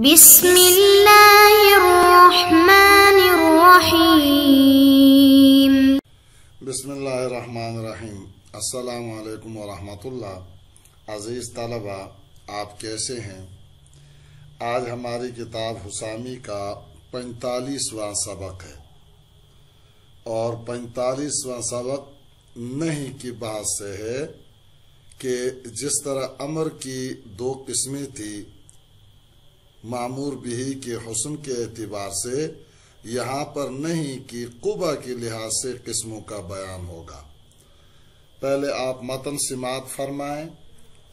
بسم اللہ الرحمن الرحیم۔ بسم اللہ الرحمن الرحیم۔ السلام علیکم ورحمۃ اللہ۔ عزیز طلبہ، آپ کیسے ہیں؟ آج ہماری کتاب حسامی کا 45واں سبق ہے، اور 45واں سبق نہیں کی بات سے ہے کہ جس طرح امر کی دو قسمیں تھی، معمور بھی کے حسن کے اعتبار سے، یہاں پر نہیں کہ قبح کے لحاظ سے قسموں کا بیان ہوگا۔ پہلے آپ متن سماعت فرمائیں،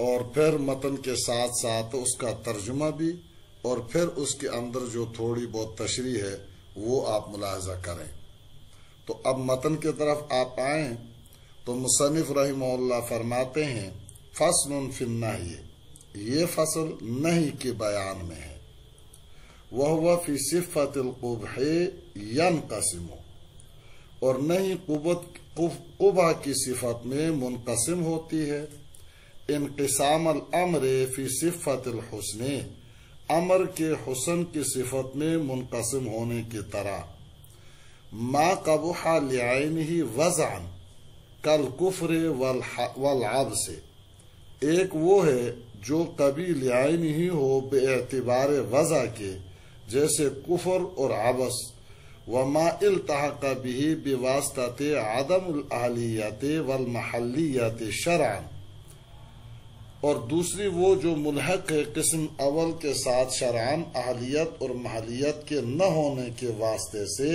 اور پھر متن کے ساتھ ساتھ اس کا ترجمہ بھی، اور پھر اس کے اندر جو تھوڑی بہت تشریح ہے وہ آپ ملاحظہ کریں۔ تو اب متن کی طرف آپ آئیں تو مصنف رحمہ اللہ فرماتے ہیں، فصل فی النہی، یہ فصل نہیں کے بیان میں ہے۔ وَهُوَ فِي صِفَّةِ الْقُبْحِ يَنْقَسِمُ، اور نہیں قبح کی صفت میں منقسم ہوتی ہے۔ انقسام الامر فی صفت الحسن، امر کے حسن کی صفت میں منقسم ہونے کی طرح۔ ما قبح لعینہ وضعا کالکفر والعبس، ایک وہ ہے جو کبھی لعین ہی ہو بے اعتبار وضع کے، جیسے کفر اور عبس۔ وما التحق به بواسطہ عدم الاہلیت والمحلیت شرعا، اور دوسری وہ جو ملحق ہے قسم اول کے ساتھ شرعاً اہلیت اور محلیت کے نہ ہونے کے واسطے سے،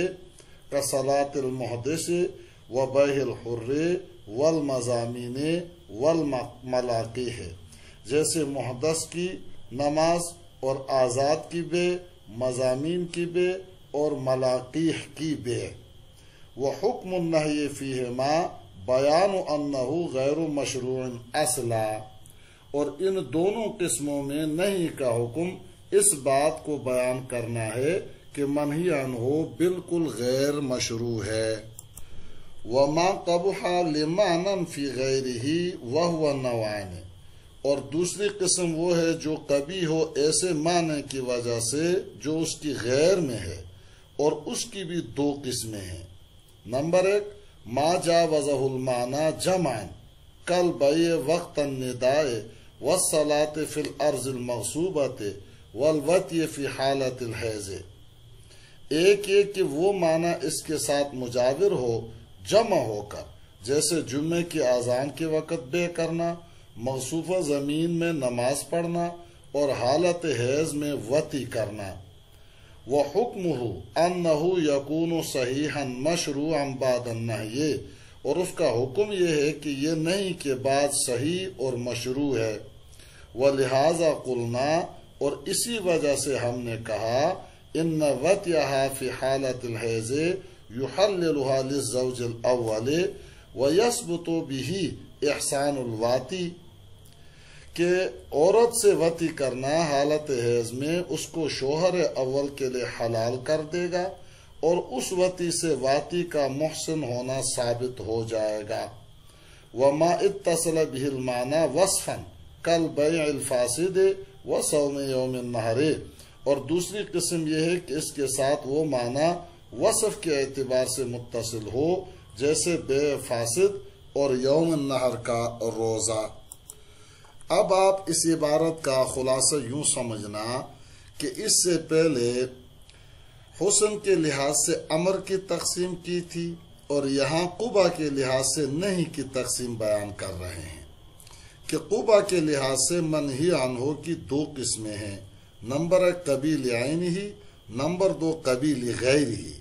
کصلاۃ المحدث وبیع الحر والمضامین والملاقی ہے، جیسے محدث کی نماز اور آزاد کی بے، مضامین کی بے اور ملاقیح کی بے۔ وحکم النہی فیہما بیان انہ غیر مشروع اصلا، اور ان دونوں قسموں میں نہیں کا حکم اس بات کو بیان کرنا ہے کہ منہی عنہ بالکل غیر مشروع ہے۔ وما قبح لمعنى فی غیرہ وہو نوعان، اور دوسری قسم وہ ہے جو کبھی ہو ایسے معنی کی وجہ سے جو اس کی غیر میں ہے، اور اس کی بھی دو قسمیں ہیں۔ نمبر 1، ما جاوزہ المعنی جمعا کالبیع وقت النداء والصلاة فی الارض المغصوبۃ والوطی فی حالت الحیض، ایک کہ وہ معنی اس کے ساتھ مجاور ہو جمع ہو کر، جیسے جمعے کی اذان کے وقت بے کرنا، مغصوبہ زمین میں نماز پڑھنا، اور حالت حیض میں وطی کرنا۔ وحکمہ انہ یکون صحیحا مشروعا بعد النہی، اور اس کا حکم یہ ہے کہ یہ نہیں کے بعد صحیح اور مشروع ہے۔ وَلِہَذَا قُلْنَا، اور اسی وجہ سے ہم نے کہا، ان وطیہا فی حالت الحیض یحللہا للزوج الاول ویثبت بہ احسان الواتی، کہ عورت سے وطی کرنا حالت حیض میں اس کو شوہر اول کے لیے حلال کر دے گا، اور اس وطی سے واتی کا محسن ہونا ثابت ہو جائے گا۔ وما اتصل به المعنی وصفا کالبیع الفاسد وصوم یوم النہر، اور دوسری قسم یہ ہے کہ اس کے ساتھ وہ معنی وصف کے اعتبار سے متصل ہو، جیسے بیع فاسد اور یوم النہر کا روزہ۔ اب آپ اس عبارت کا خلاصہ یوں سمجھنا کہ اس سے پہلے حسن کے لحاظ سے امر کی تقسیم کی تھی، اور یہاں قبح کے لحاظ سے نہیں کی تقسیم بیان کر رہے ہیں کہ قبح کے لحاظ سے منہی عنہ کی دو قسمیں ہیں۔ نمبر 1 کبھی لعینہ، نمبر 2 کبھی لغیرہ۔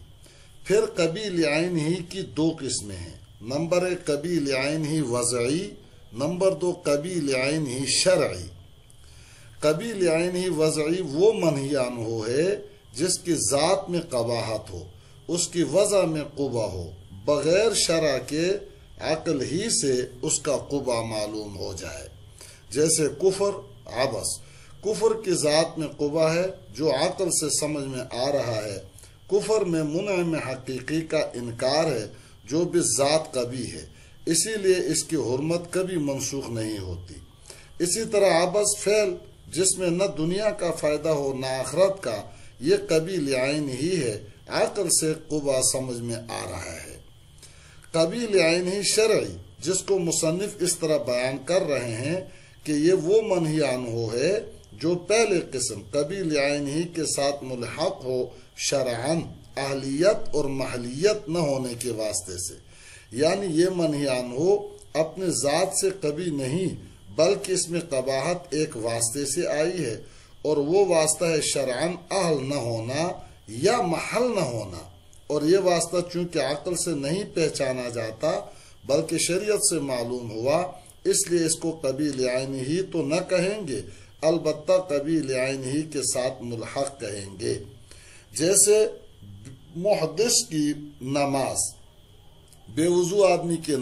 پھر کبھی لعینہ کی دو قسمیں ہیں۔ نمبر 1 کبھی لعینہ وضعی، نمبر 2 کبھی لعینہ شرعی۔ کبھی لعینہ وضعی وہ منہی عنہ ہے جس کی ذات میں قباحت ہو، اس کی وضع میں قبح ہو، بغیر شرع کے عقل ہی سے اس کا قبح معلوم ہو جائے، جیسے کفر عبس۔ کفر کی ذات میں قبح ہے جو عقل سے سمجھ میں آ رہا ہے۔ کفر میں منعم حقیقی کا انکار ہے جو بالذات کبھی ہے، اسی لیے اس کی حرمت کبھی منسوخ نہیں ہوتی۔ اسی طرح عبس فعل جس میں نہ دنیا کا فائدہ ہو نہ آخرت کا، یہ قبیل عین ہی ہے، عقل سے قبا سمجھ میں آ رہا ہے۔ قبیل عین ہی شرعی، جس کو مصنف اس طرح بیان کر رہے ہیں کہ یہ وہ منہی عنہ ہے جو پہلے قسم قبیل عین ہی کے ساتھ ملحق ہو شرعاً، اہلیت اور محلیت نہ ہونے کے واسطے سے، یعنی یہ منہی عنہ اپنے ذات سے کبھی نہیں بلکہ اس میں قباحت ایک واسطے سے آئی ہے، اور وہ واسطہ ہے شرعاً اہل نہ ہونا یا محل نہ ہونا، اور یہ واسطہ چونکہ عقل سے نہیں پہچانا جاتا بلکہ شریعت سے معلوم ہوا، اس لیے اس کو قبیل عین ہی تو نہ کہیں گے، البتہ قبیل عین ہی کے ساتھ ملحق کہیں گے۔ جیسے محدث کی نماز، بے وضو آدمی کی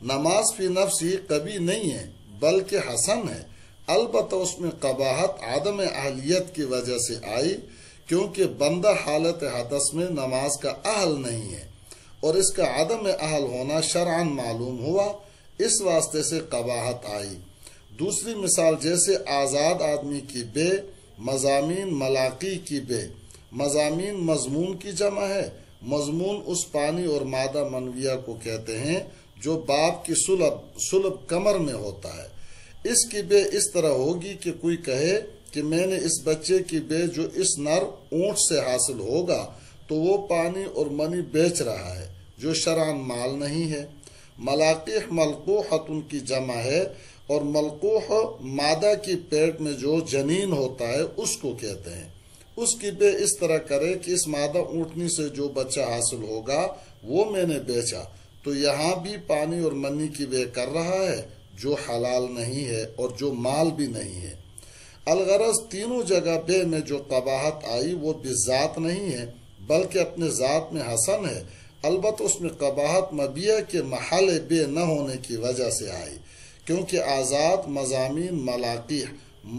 نماز فی نفس ہی کبھی نہیں ہے بلکہ حسن ہے، البتہ اس میں قباحت عدم اہلیت کی وجہ سے آئی، کیونکہ بندہ حالت حدث میں نماز کا اہل نہیں ہے، اور اس کا عدم اہل ہونا شرعاً معلوم ہوا، اس واسطے سے قباحت آئی۔ دوسری مثال جیسے آزاد آدمی کی بے، مضامین ملاقی کی بے، مضامین مضمون کی جمع ہے، مضمون اس پانی اور مادہ منویہ کو کہتے ہیں جو باپ کی سلب کمر میں ہوتا ہے۔ اس کی بے اس طرح ہوگی کہ کوئی کہے کہ میں نے اس بچے کی بے جو اس نر اونٹ سے حاصل ہوگا تو وہ پانی اور منی بیچ رہا ہے، جو شرعاً مال نہیں ہے۔ ملاقیح ملقوحۃ کی جمع ہے، اور ملقوح مادہ کی پیٹ میں جو جنین ہوتا ہے اس کو کہتے ہیں۔ اس کی بے اس طرح کرے کہ اس مادہ اونٹنی سے جو بچہ حاصل ہوگا وہ میں نے بیچا، تو یہاں بھی پانی اور منی کی بے کر رہا ہے جو حلال نہیں ہے اور جو مال بھی نہیں ہے۔ الغرض تینوں جگہ بے میں جو قباحت آئی وہ بذات نہیں ہے بلکہ اپنے ذات میں حسن ہے، البتہ اس میں قباحت مبیع کے محل بے نہ ہونے کی وجہ سے آئی، کیونکہ آزاد مضامین ملاقیح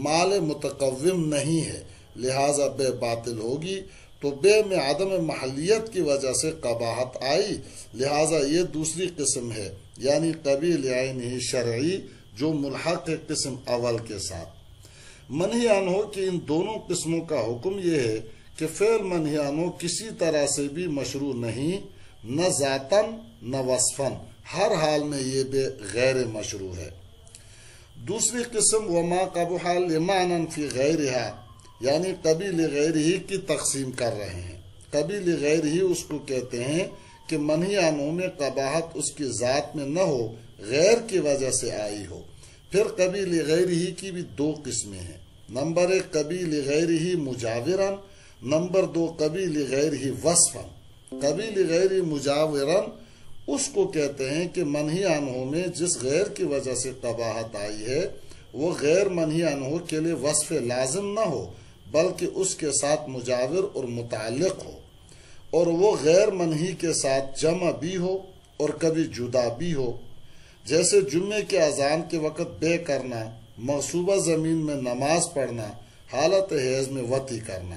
مال متقوم نہیں ہے، لہذا بے باطل ہوگی، تو بے میں عدم محلیت کی وجہ سے قباحت آئی، لہذا یہ دوسری قسم ہے، یعنی قبیل عین ہی شرعی جو ملحق ہے قسم اول کے ساتھ۔ منہی عنہ کی ان دونوں قسموں کا حکم یہ ہے کہ فعل منہی عنہ کسی طرح سے بھی مشروع نہیں، نہ ذاتاً نہ وصفاً، ہر حال میں یہ بے غیر مشروع ہے۔ دوسری قسم وما قبح لمعنى فی غیرہا، یعنی قبیل غیر ہی کی تقسیم کر رہے ہیں۔ قبیل غیر ہی اس کو کہتے ہیں کہ منہی عنہ میں قباحت اس کی ذات میں نہ ہو، غیر کی وجہ سے آئی ہو۔ پھر قبیل غیر ہی کی بھی دو قسمیں ہیں، نمبر 1 قبیل غیر ہی مجاورن، نمبر 2 قبیل غیر ہی وصفن۔ قبیل غیر ہی مجاورن اس کو کہتے ہیں کہ منہی عنہ میں جس غیر کی وجہ سے قباحت آئی ہے وہ غیر منہی عنہ کے لیے وصف لازم نہ ہو بلکہ اس کے ساتھ مجاور اور متعلق ہو، اور وہ غیر منہی کے ساتھ جمع بھی ہو اور کبھی جدا بھی ہو۔ جیسے جمعے کے اذان کے وقت بے کرنا، مغصوبہ زمین میں نماز پڑھنا، حالت حیض میں وطی کرنا،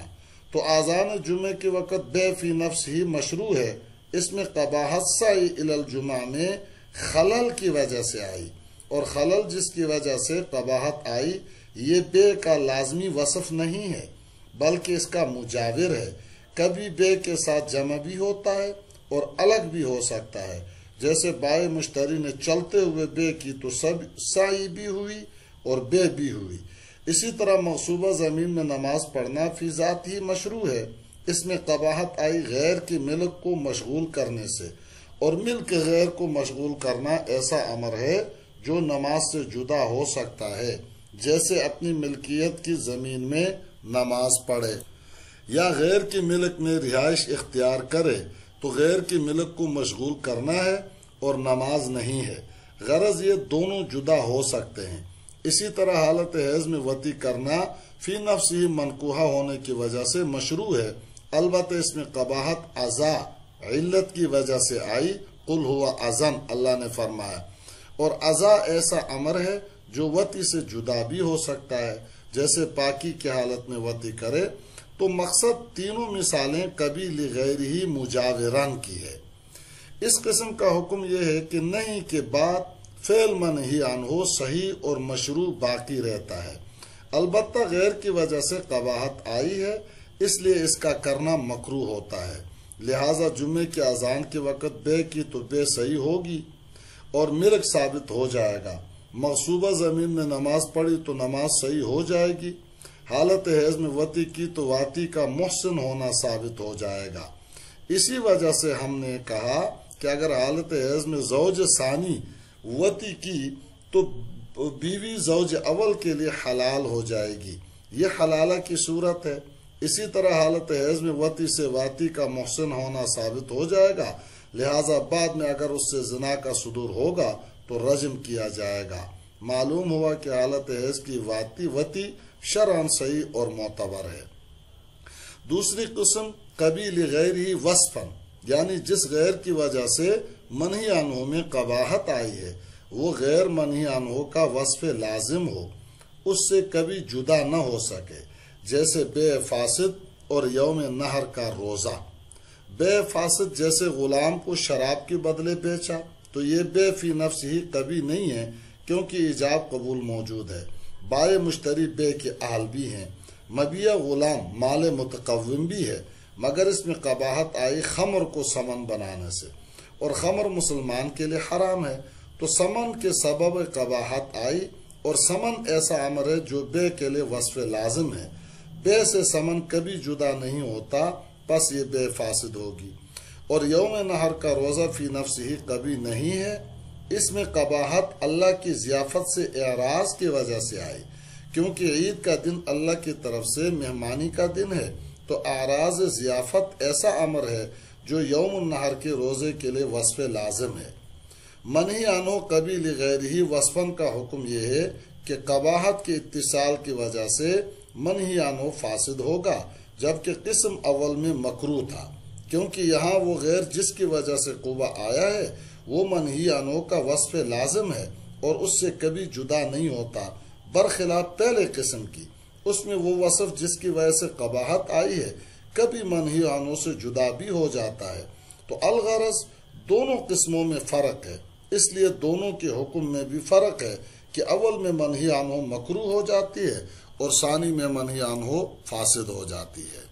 تو اذان جمعے کے وقت بے فی نفس ہی مشروع ہے، اس میں قباحت سعی الی الجمعہ میں خلل کی وجہ سے آئی، اور خلل جس کی وجہ سے قباحت آئی یہ بے کا لازمی وصف نہیں ہے بلکہ اس کا مجاور ہے، کبھی بے کے ساتھ جمع بھی ہوتا ہے اور الگ بھی ہو سکتا ہے، جیسے بائع مشتری نے چلتے ہوئے بے کی تو سب سعی بھی ہوئی اور بے بھی ہوئی۔ اسی طرح مغصوبہ زمین میں نماز پڑھنا فی ذات ہی مشروع ہے، اس میں قباحت آئی غیر کی ملک کو مشغول کرنے سے، اور ملک غیر کو مشغول کرنا ایسا امر ہے جو نماز سے جدا ہو سکتا ہے، جیسے اپنی ملکیت کی زمین میں نماز پڑھے یا غیر کی ملک میں رہائش اختیار کرے تو غیر کی ملک کو مشغول کرنا ہے اور نماز نہیں ہے، غرض یہ دونوں جدا ہو سکتے ہیں۔ اسی طرح حالت حیض میں وطی کرنا فی نفس ہی منقوحہ ہونے کی وجہ سے مشروع ہے، البتہ اس میں قباحت عزا علت کی وجہ سے آئی، قل ہوا اذن اللہ نے فرمایا، اور عزا ایسا امر ہے جو وطی سے جدا بھی ہو سکتا ہے، جیسے پاکی کی حالت میں وطی کرے، تو مقصد تینوں مثالیں قبیل غیر ہی مجاوران کی ہے۔ اس قسم کا حکم یہ ہے کہ نہیں کے بعد فعل منہی عنہ صحیح اور مشروع باقی رہتا ہے، البتہ غیر کی وجہ سے قباحت آئی ہے، اس لیے اس کا کرنا مکروہ ہوتا ہے، لہٰذا جمعے کی اذان کے وقت بے کی تو بے صحیح ہوگی اور ملک ثابت ہو جائے گا، مغصوبہ زمین میں نماز پڑھی تو نماز صحیح ہو جائے گی، حالت حیض میں وطی کی تو واتی کا محسن ہونا ثابت ہو جائے گا۔ اسی وجہ سے ہم نے کہا کہ اگر حالت حیض میں زوج ثانی وطی کی تو بیوی زوج اول کے لیے حلال ہو جائے گی، یہ حلالہ کی صورت ہے۔ اسی طرح حالت حیض میں وطی سے واتی کا محسن ہونا ثابت ہو جائے گا، لہٰذا بعد میں اگر اس سے زنا کا صدور ہوگا تو رجم کیا جائے گا۔ معلوم ہوا کہ حالت حیض کی وطی شرعاً صحیح اور معتبر ہے۔ دوسری قسم کبھی لغیر ہی وصفاً، یعنی جس غیر کی وجہ سے منہی عنہ میں قباحت آئی ہے وہ غیر منہی عنہ کا وصف لازم ہو، اس سے کبھی جدا نہ ہو سکے، جیسے بے فاسد اور یوم نہر کا روزہ۔ بے فاسد جیسے غلام کو شراب کے بدلے بیچا تو یہ بے فی نفس ہی کبھی نہیں ہے، کیونکہ ایجاب قبول موجود ہے، بائع مشتری بے کے اہل بھی ہیں، مبیع غلام مال متقوم بھی ہے، مگر اس میں قباحت آئی خمر کو سمن بنانے سے، اور خمر مسلمان کے لیے حرام ہے، تو سمن کے سبب قباحت آئی، اور سمن ایسا امر ہے جو بے کے لیے وصف لازم ہے، بے سے سمن کبھی جدا نہیں ہوتا، پس یہ بے فاسد ہوگی۔ اور یوم نہر کا روزہ فی نفس ہی کبھی نہیں ہے، اس میں قباحت اللہ کی ضیافت سے اعراض کی وجہ سے آئی، کیونکہ عید کا دن اللہ کی طرف سے مہمانی کا دن ہے، تو اعراض ضیافت ایسا امر ہے جو یوم النہر کے روزے کے لیے وصف لازم ہے۔ منہی عنہ کبھی لغیر ہی وصفاً کا حکم یہ ہے کہ قباحت کے اتصال کی وجہ سے منہی عنہ فاسد ہوگا، جبکہ قسم اول میں مکروہ تھا، کیونکہ یہاں وہ غیر جس کی وجہ سے قبا آیا ہے وہ منہی عنہ کا وصف لازم ہے اور اس سے کبھی جدا نہیں ہوتا، برخلاف پہلے قسم کی، اس میں وہ وصف جس کی وجہ سے قباحت آئی ہے کبھی منہی عنہ سے جدا بھی ہو جاتا ہے۔ تو الغرض دونوں قسموں میں فرق ہے، اس لیے دونوں کے حکم میں بھی فرق ہے کہ اول میں منہی عنہ مکروہ ہو جاتی ہے اور ثانی میں منہی عنہ فاسد ہو جاتی ہے۔